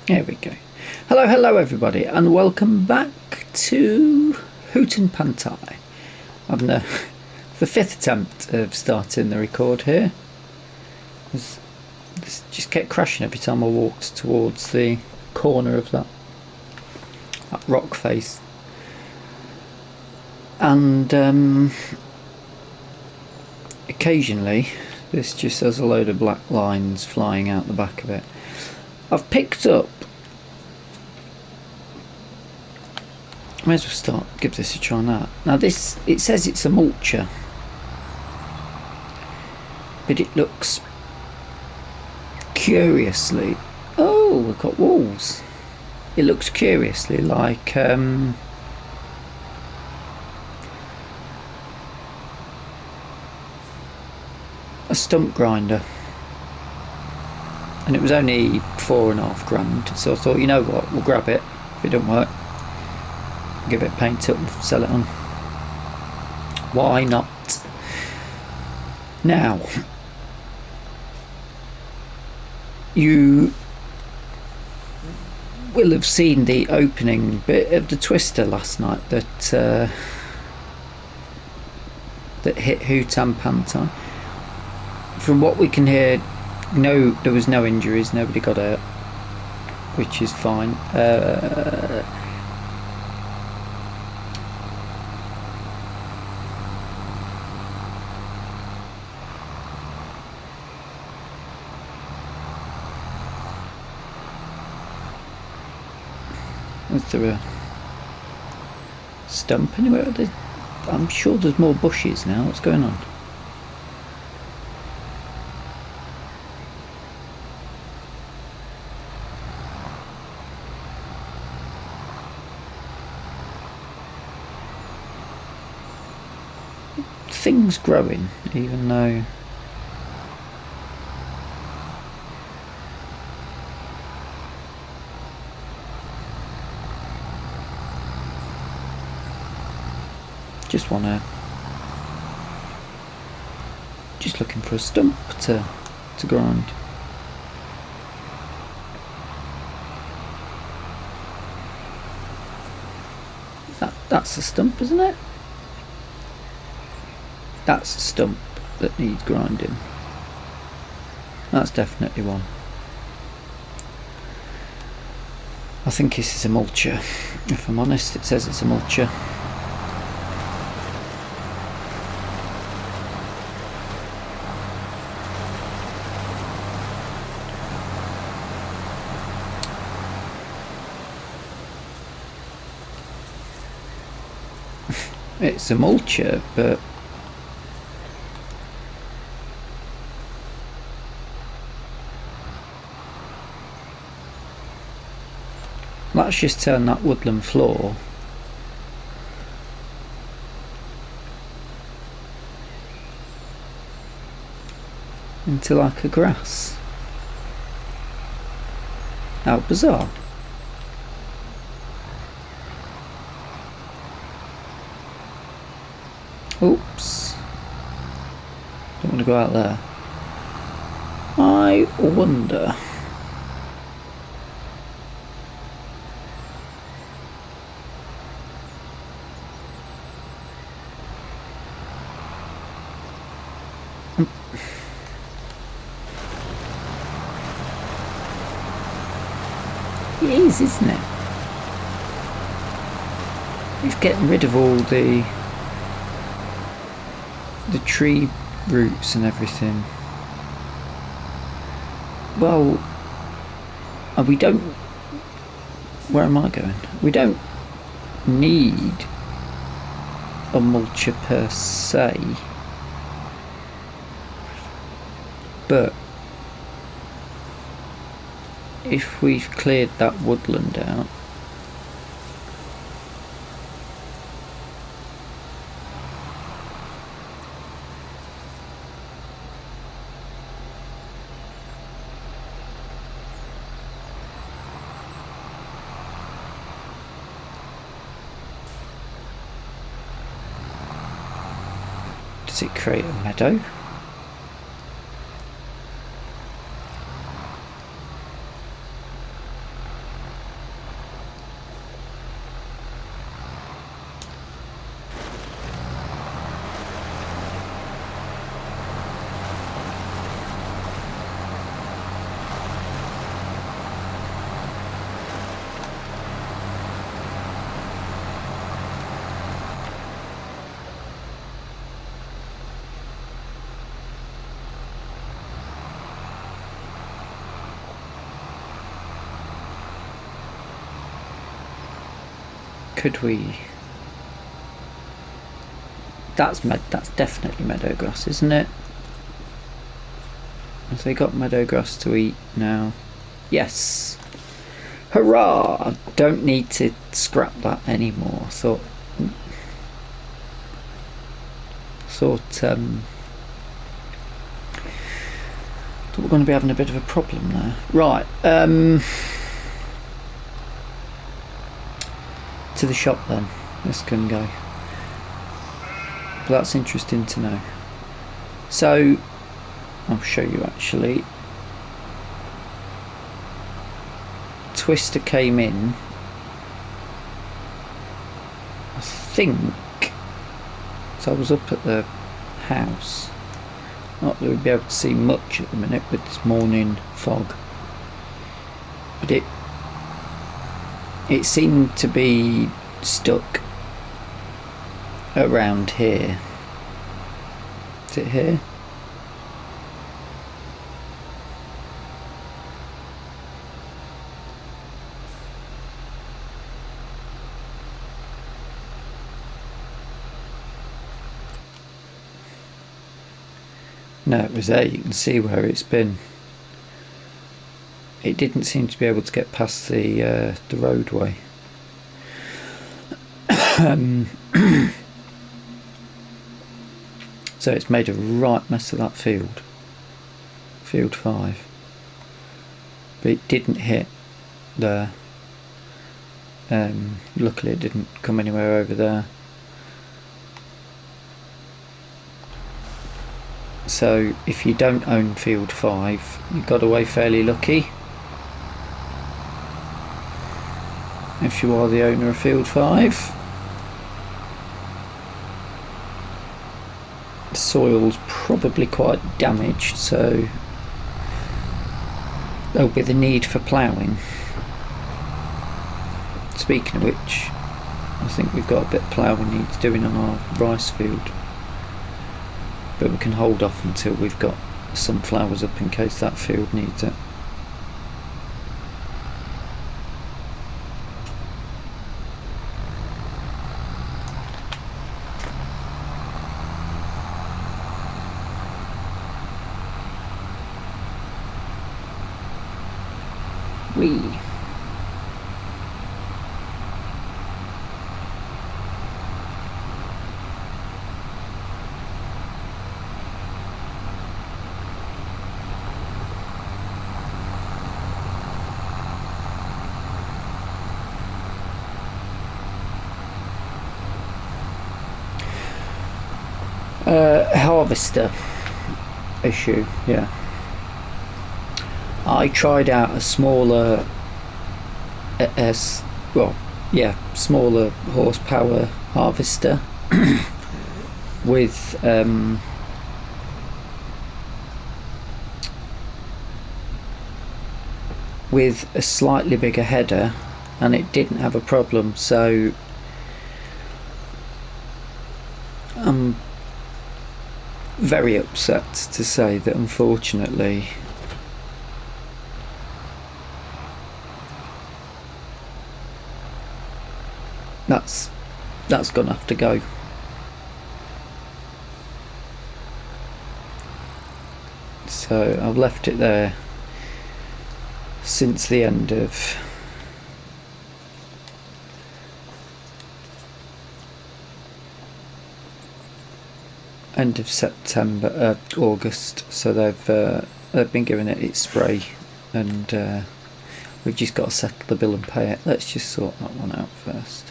There we go. Hello everybody, and welcome back to Hutan Pantai. On the fifth attempt of starting the record here. This just kept crashing every time I walked towards the corner of that rock face. And occasionally this just has a load of black lines flying out the back of it. I've picked up, may as well give this a try now. Now this, it says it's a mulcher, but it looks curiously, oh, we've got walls. It looks curiously like a stump grinder, and it was only £4.5 grand, so I thought, you know what, we'll grab it. If it don't work, give it paint up and sell it on. Why not? Now, you will have seen the opening bit of the twister last night that hit Hutan Pantai. From what we can hear, no, there was no injuries, nobody got hurt, which is fine. Is there a stump anywhere? I'm sure there's more bushes now. What's going on? Things growing, even though just looking for a stump to grind. That's a stump, isn't it? That's a stump that needs grinding. That's definitely one. I think this is a mulcher. If I'm honest, it says it's a mulcher. It's a mulcher, but let's just turn that woodland floor into like a grass. How bizarre. Oops. Don't want to go out there. I wonder. It is, isn't it? It's getting rid of all the tree roots and everything. Well, we don't, where am I going? We don't need a mulcher per se, but if we've cleared that woodland out, does it create a meadow? could we... That's definitely meadow grass, isn't it? Have they got meadow grass to eat now? Yes. Hurrah! Don't need to scrap that anymore. Thought we're going to be having a bit of a problem there. Right. To the shop then. This can go. But that's interesting to know. So I'll show you actually. Twister came in, I think, so I was up at the house. Not that we'd be able to see much at the minute with this morning fog, but it seemed to be stuck around here. Is it here? No, it was there. You can see where it's been. It didn't seem to be able to get past the roadway. So it's made a right mess of that field. Field 5. But it didn't hit there. Luckily it didn't come anywhere over there. So if you don't own field 5, you got away fairly lucky. If you are the owner of field 5. The soil's probably quite damaged, so there'll be the need for ploughing. Speaking of which, I think we've got a bit of ploughing needs doing on our rice field, but we can hold off until we've got some flowers up in case that field needs it. Whee! Harvester issue, yeah. I tried out a smaller smaller horsepower harvester with a slightly bigger header, and it didn't have a problem, so I'm very upset to say that unfortunately that's gonna have to go. So I've left it there since the end of September, August. So they've been giving it its spray, and we've just got to settle the bill and pay it. Let's just sort that one out first.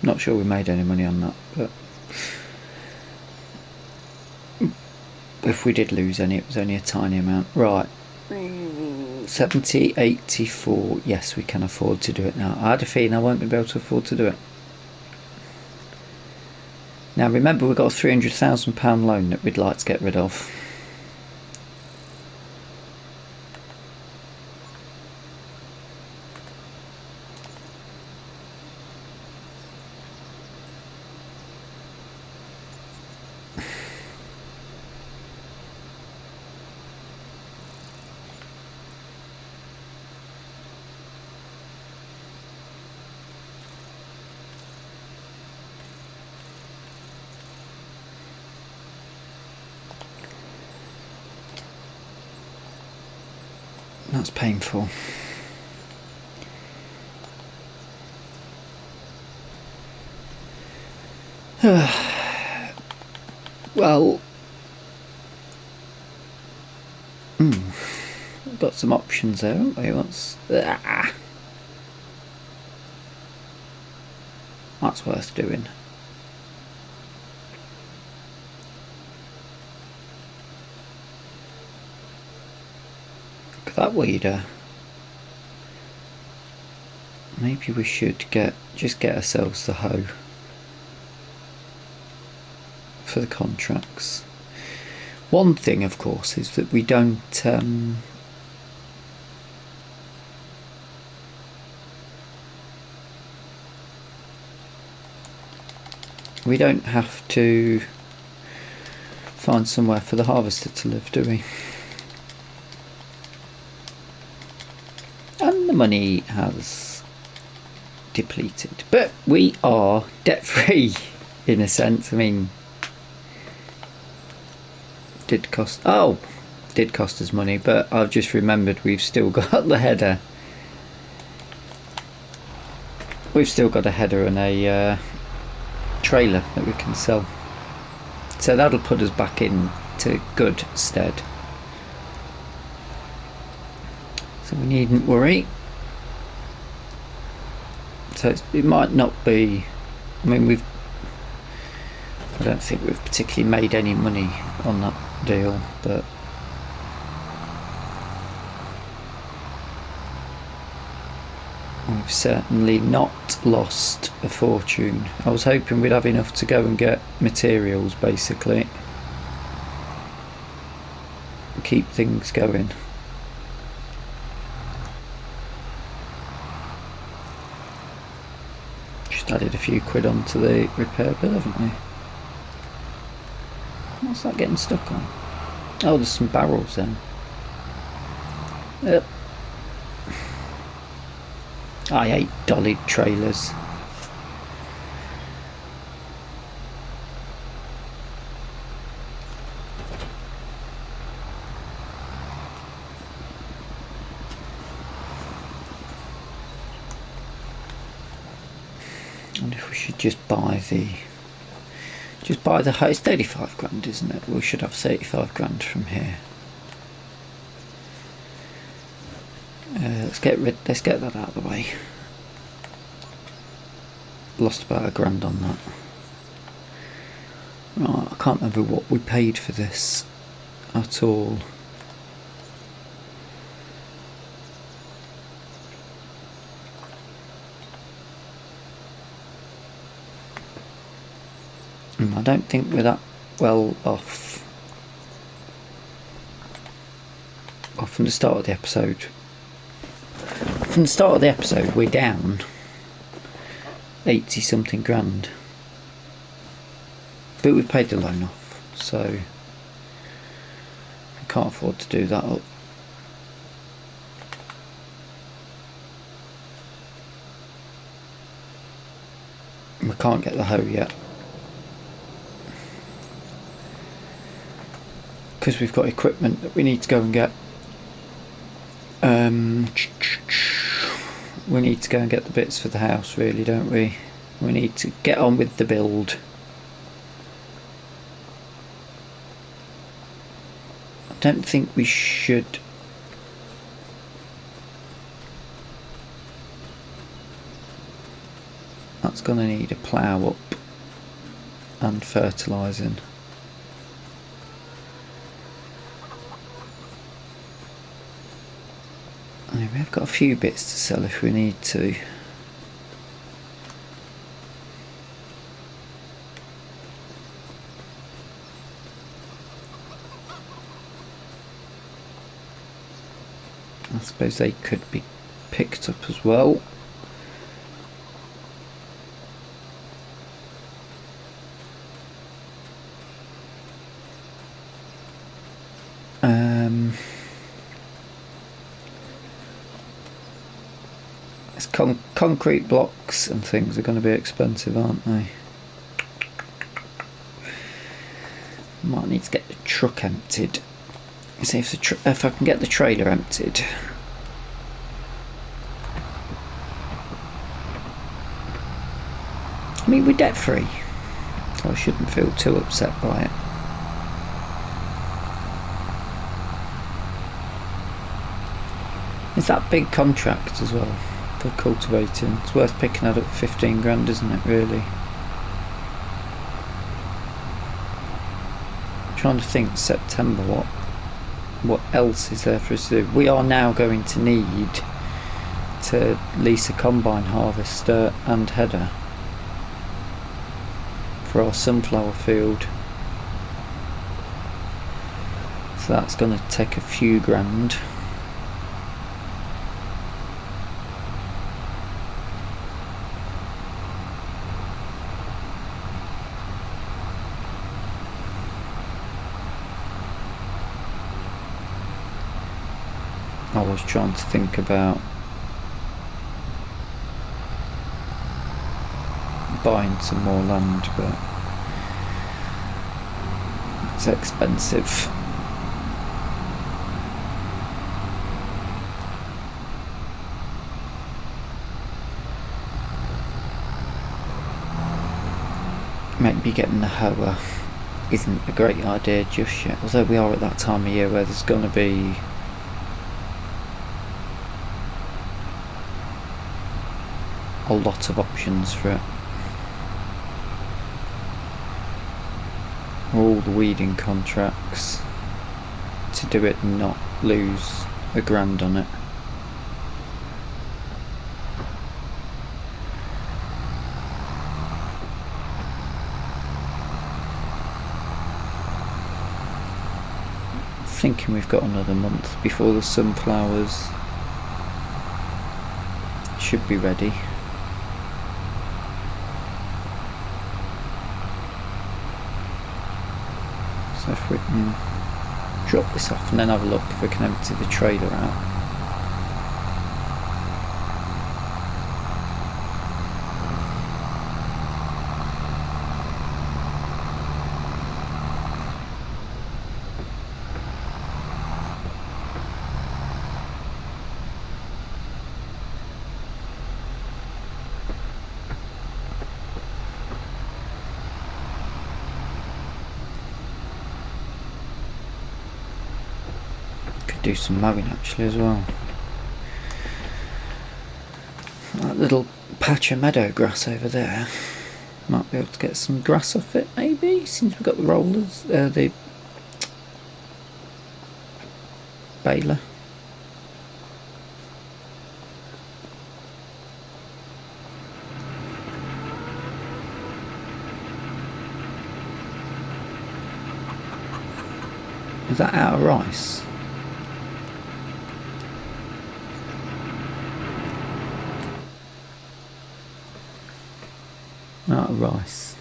Not sure we made any money on that, but if we did lose any, it was only a tiny amount. Right, 70.84. Yes, we can afford to do it now. I had a feeling I won't be able to afford to do it. Now remember, we've got a £300,000 loan that we'd like to get rid of. That's painful. Well, we've got some options there, haven't we? That's worth doing. Look at that weeder. Maybe we should just get ourselves the hoe for the contracts. One thing, of course, is that we don't have to find somewhere for the harvester to live, do we? And the money has depleted, but we are debt free in a sense. I mean, did cost us money, but I've just remembered we've still got the header. We've still got a header and a trailer that we can sell, so that'll put us back into good stead. So we needn't worry. So it might not be. I mean, I don't think we've particularly made any money on that deal, but we've certainly not lost a fortune. I was hoping we'd have enough to go and get materials, basically, and keep things going. Just added a few quid onto the repair bill, haven't we? What's that getting stuck on? Oh, there's some barrels then. Yep. I hate dollied trailers. I wonder if we should just buy the it's 35 grand, isn't it? We should have 35 grand from here. Let's get that out of the way. Lost about £1 grand on that. Right, I can't remember what we paid for this at all. I don't think we're that well off. From the start of the episode. From the start of the episode, we're down 80 something grand. But we've paid the loan off, so we can't afford to do that up. We can't get the hoe yet, because we've got equipment that we need to go and get. We need to go and get the bits for the house, really, don't we? We need to get on with the build. I don't think we should. That's going to need a plough up and fertilising. We have got a few bits to sell if we need to. I suppose they could be picked up as well. Concrete blocks and things are going to be expensive, aren't they? Might need to get the truck emptied. See if I can get the trailer emptied. I mean, we're debt free, so I shouldn't feel too upset by it. It's that big contract as well for cultivating. It's worth picking that up for 15 grand, isn't it, really? I'm trying to think September what else is there for us to do. We are now going to need to lease a combine harvester and header for our sunflower field. So that's going to take a few grand. I was trying to think about buying some more land, but it's expensive. Maybe getting the hoer isn't a great idea just yet, although we are at that time of year where there's going to be a lot of options for it. All the weeding contracts to do it and not lose a grand on it. Thinking we've got another month before the sunflowers should be ready. So if we can drop this off and then have a look if we can empty the trailer out. Do some mowing actually as well. That little patch of meadow grass over there, might be able to get some grass off it maybe, since we've got the rollers, the baler. Is that out of rice? Out of rice.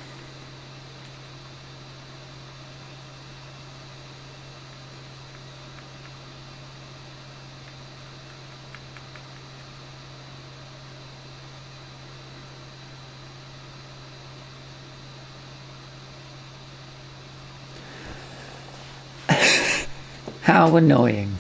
How annoying.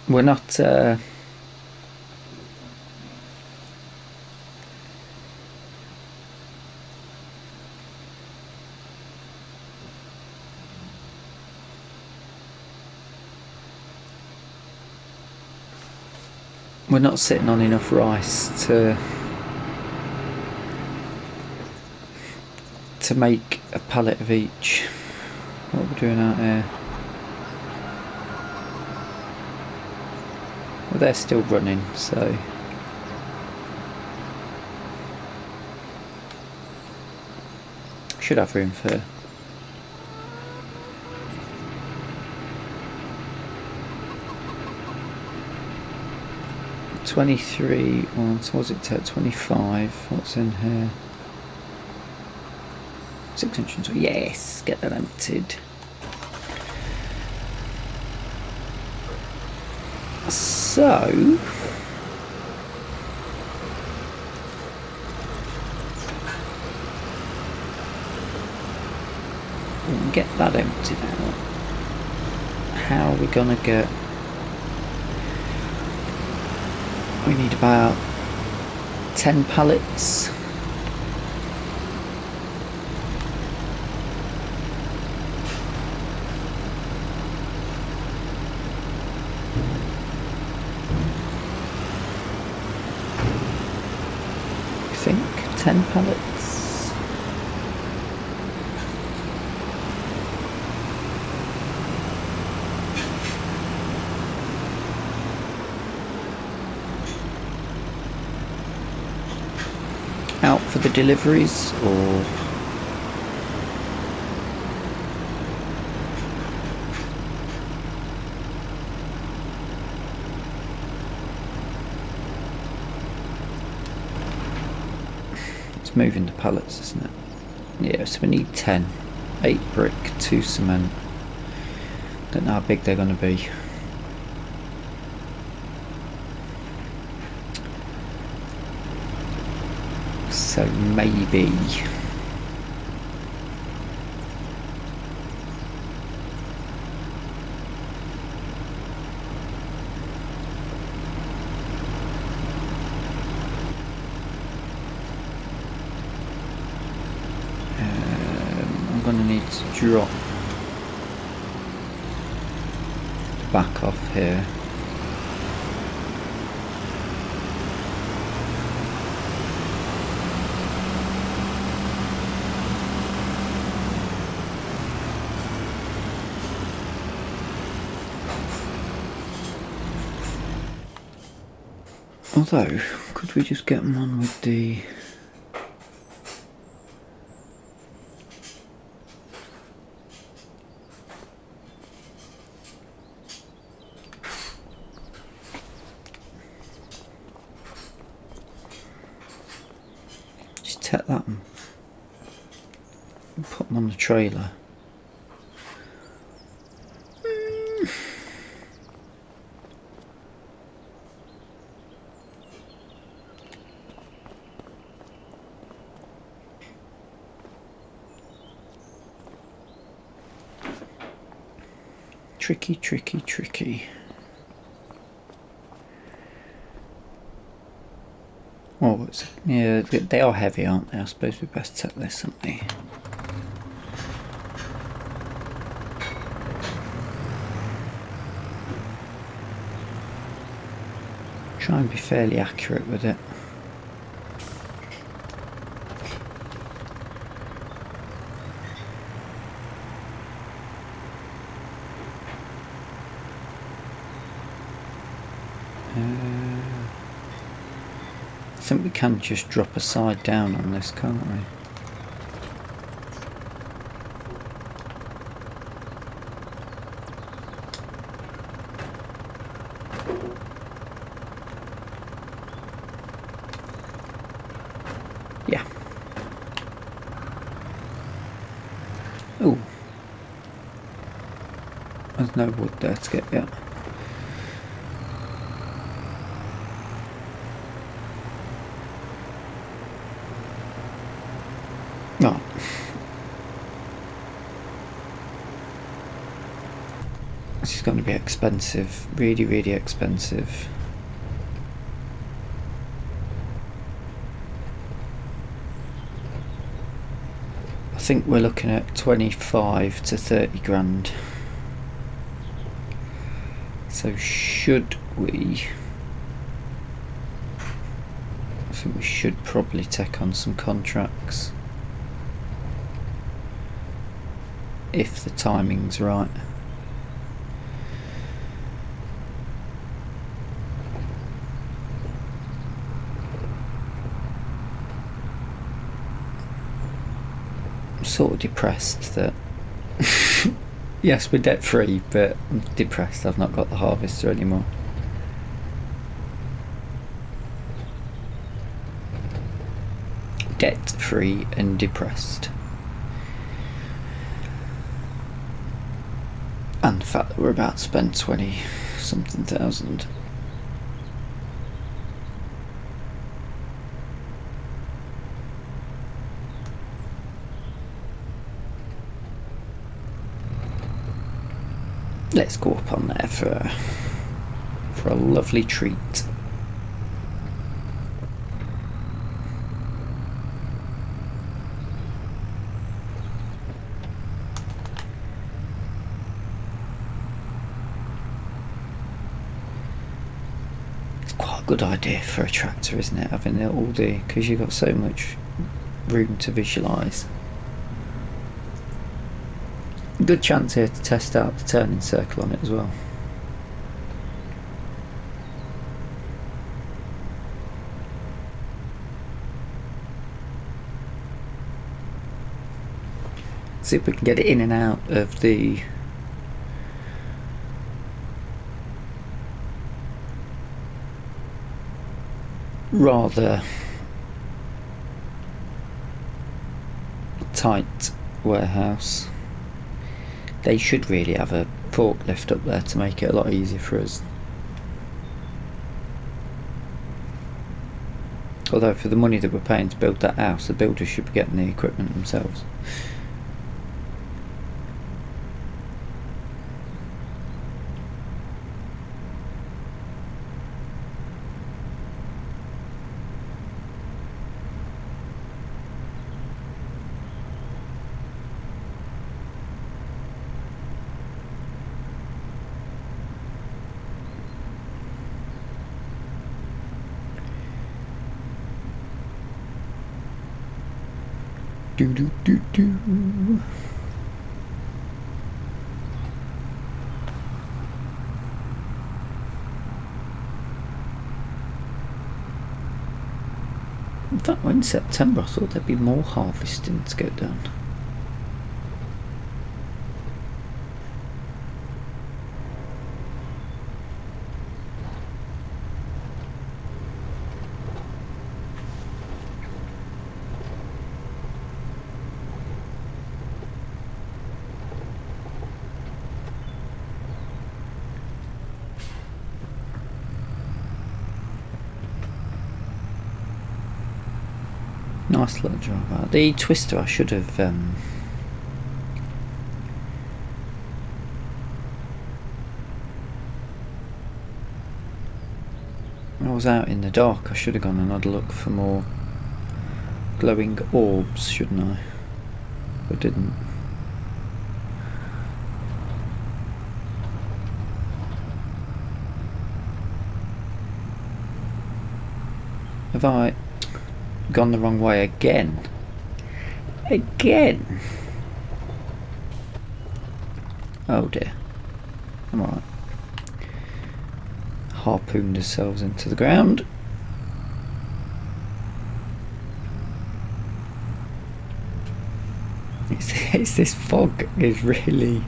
We're not we're not sitting on enough rice to make a pallet of each. What are we doing out here? Well, they're still running, so should have room for 23 on, so was it 25? What's in here? 600. Yes, get that emptied. So and get that emptied out. How are we gonna get... We need about 10 pallets. I think 10 pallets. Out for the deliveries, or it's moving the pallets, isn't it? Yeah, so we need 10. 8 brick, 2 cement. Don't know how big they're going to be. So maybe I'm going to need to drop the back off here. Although, could we just get them on with the... Just take that and put them on the trailer. Tricky, tricky, tricky. Oh, yeah, they are heavy, aren't they? I suppose we best take this, haven't we? Try and be fairly accurate with it. I think we can just drop a side down on this, can't we? Yeah. Oh. There's no wood there to get yet. No. This is going to be expensive, really, really expensive. I think we're looking at 25 to 30 grand. So should we... I think we should probably take on some contracts. If the timing's right. I'm sort of depressed that yes, we're debt free, but I'm depressed I've not got the harvester anymore. Debt free and depressed. And the fact that we're about to spend 20 something thousand. let's go up on there for a lovely treat. It's quite a good idea for a tractor, isn't it, having it all there, because you've got so much room to visualise. Good chance here to test out the turning circle on it as well. See if we can get it in and out of the rather tight warehouse. They should really have a forklift up there to make it a lot easier for us. Although for the money that we're paying to build that house, the builders should be getting the equipment themselves. Do do do do. In fact, in September I thought there'd be more harvesting to get done. Nice little drive out. The twister I should have when I was out in the dark I should have gone and had a look for more glowing orbs, shouldn't I? But didn't. Have I gone the wrong way again? Again? Oh dear. I'm alright. Harpooned ourselves into the ground. It's this fog is really...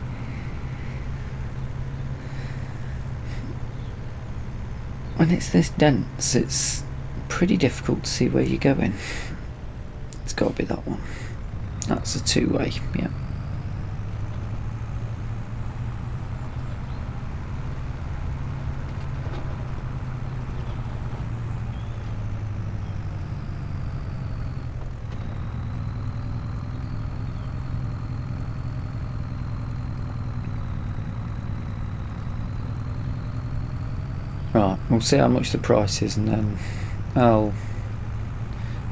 when it's this dense, it's pretty difficult to see where you're going. It's got to be that one. That's a two-way, yeah. Right, we'll see how much the price is and then I'll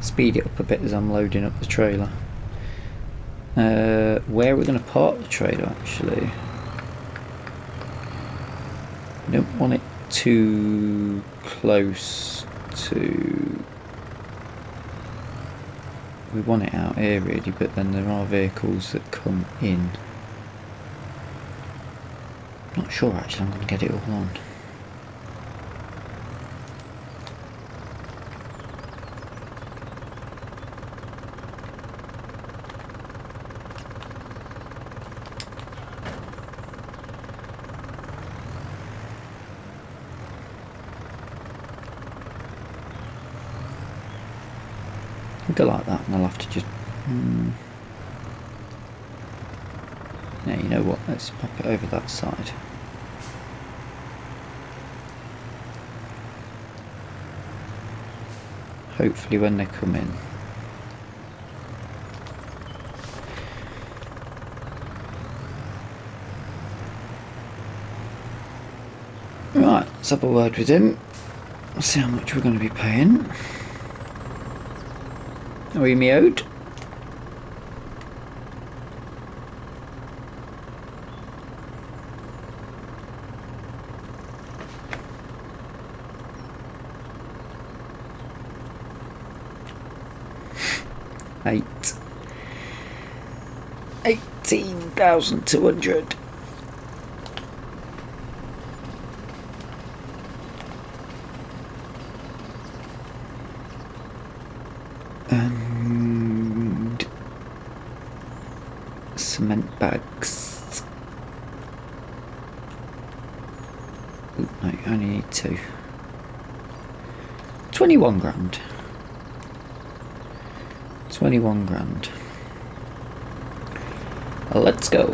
speed it up a bit as I'm loading up the trailer. Where are we going to park the trailer actually? I don't want it too close to... we want it out here really, but then there are vehicles that come in. Not sure actually, I'm going to get it all on. Go like that and I'll have to just now you know what, let's pop it over that side. Hopefully when they come in Right, let's have a word with him. Let's see how much we're going to be paying. Are we meowed? $18,200. And cement bags. Oop, no, I only need 2. 21 grand. 21 grand. Let's go.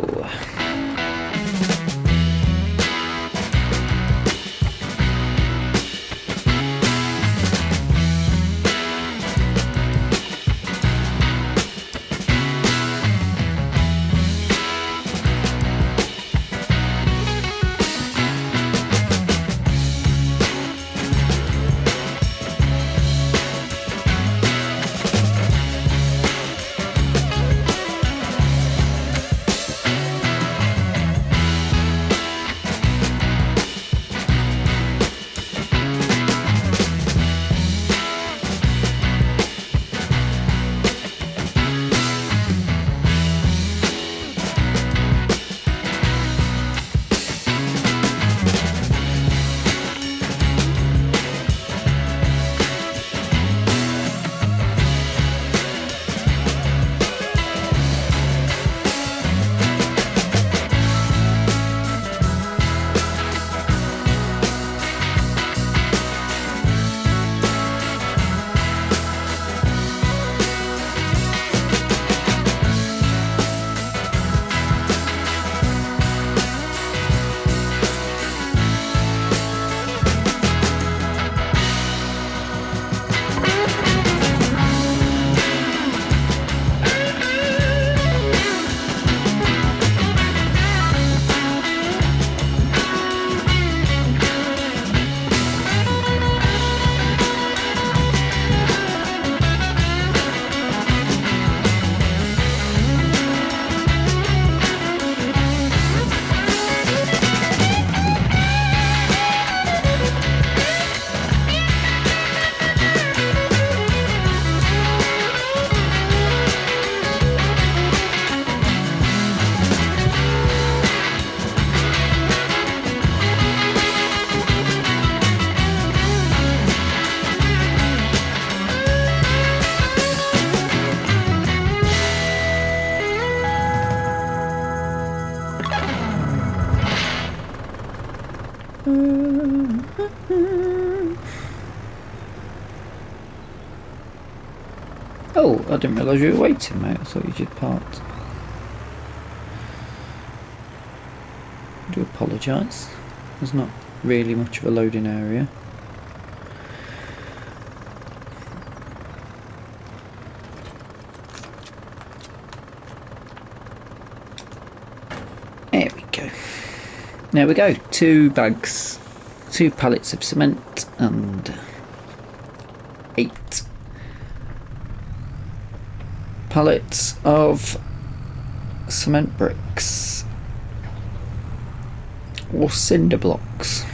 Oh, I didn't realise you were waiting, mate. I thought you just parked. I do apologise. There's not really much of a loading area. There we go. There we go. 2 bags, 2 pallets of cement and 8 pallets of cement bricks or cinder blocks.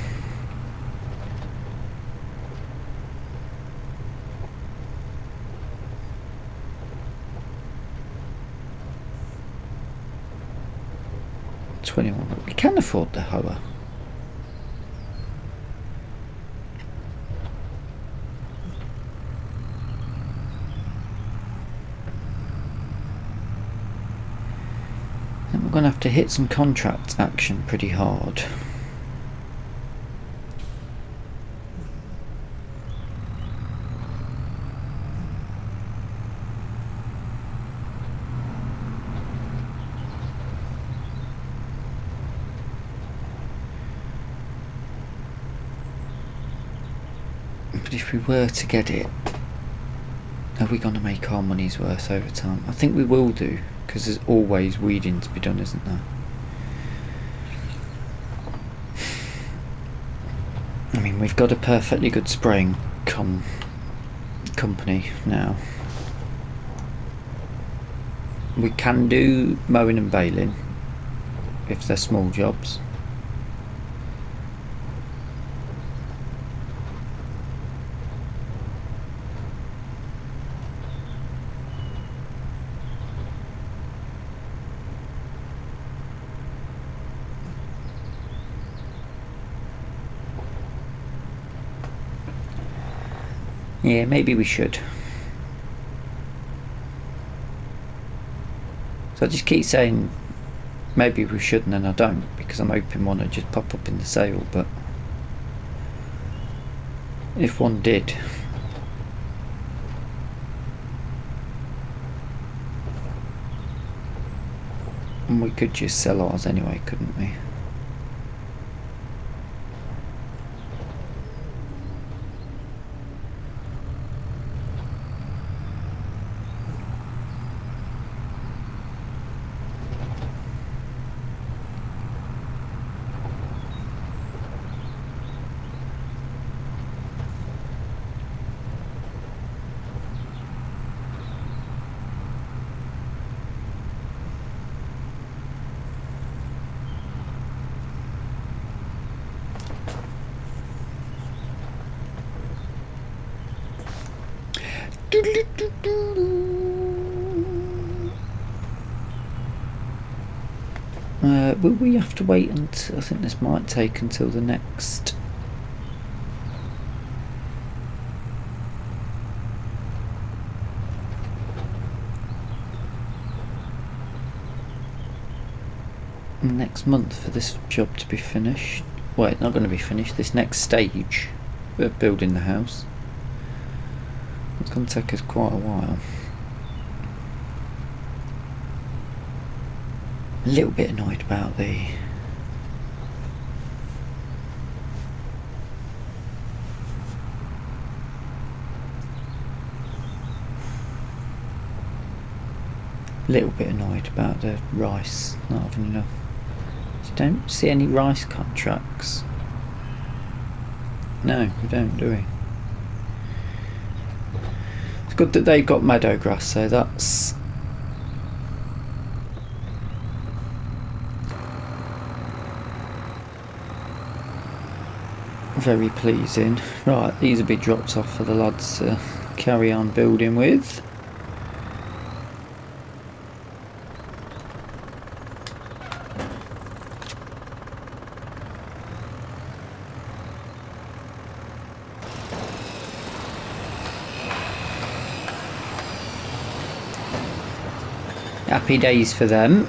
We can afford the hoe. And we're going to have to hit some contract action pretty hard. But if we were to get it, are we going to make our money's worth over time? I think we will do, because there's always weeding to be done, isn't there? we've got a perfectly good spraying company now. We can do mowing and baling if they're small jobs. Yeah, maybe we should. So I just keep saying maybe we should, and then I don't, because I'm hoping one would just pop up in the sale. But if one did, and we could just sell ours anyway, couldn't we? Will we have to wait until, I think this might take until the next month for this job to be finished. Well, it's not going to be finished, this next stage of building the house. It's going to take us quite a while. A little bit annoyed about the rice not having enough. Just don't see any rice contracts. No, we don't, do we? It's good that they've got meadow grass, so that's very pleasing. Right, these will be dropped off for the lads to carry on building with. Happy days for them.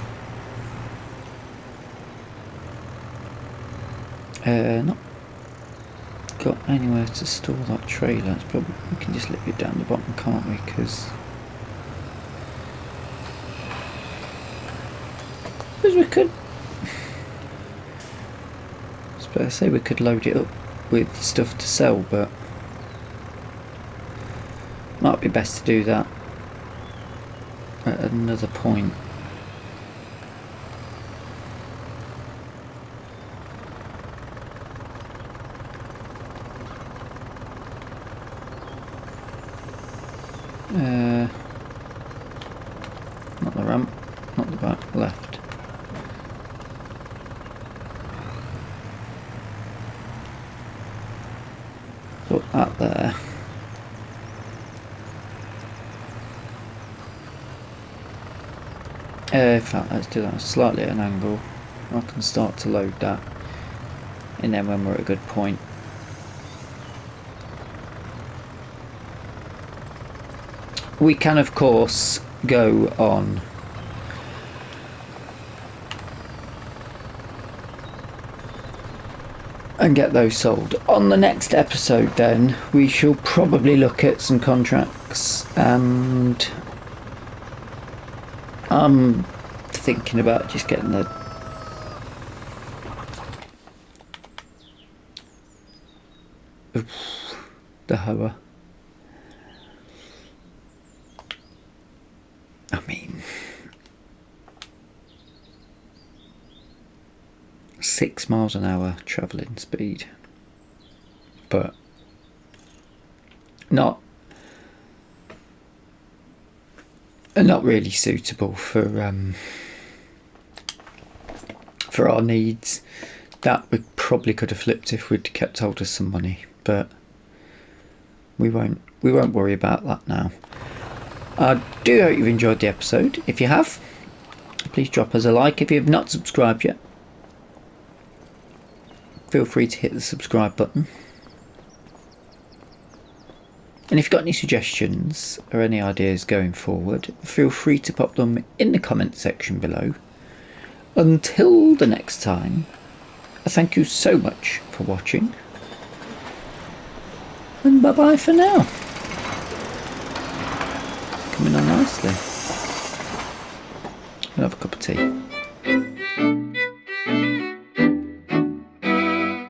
Not got anywhere to store that trailer. It's probably, we can just lift it down the bottom, can't we? Because we could. I suppose I say we could load it up with stuff to sell, but might be best to do that at another point. Not the ramp, not the back, left. Put that there. In fact, let's do that slightly at an angle. I can start to load that, and then when we're at a good point, we can of course go on and get those sold. On the next episode then we shall probably look at some contracts, and I'm thinking about just getting the hoe. I mean, 6 miles an hour travelling speed. but not really suitable for our needs. That we probably could have flipped if we'd kept hold of some money, but we won't worry about that now. I do hope you've enjoyed the episode. If you have, please drop us a like. If you have not subscribed yet, feel free to hit the subscribe button. And if you've got any suggestions or any ideas going forward, feel free to pop them in the comment section below. Until the next time, I thank you so much for watching, and bye bye for now. Coming on nicely. I'll have a cup of tea.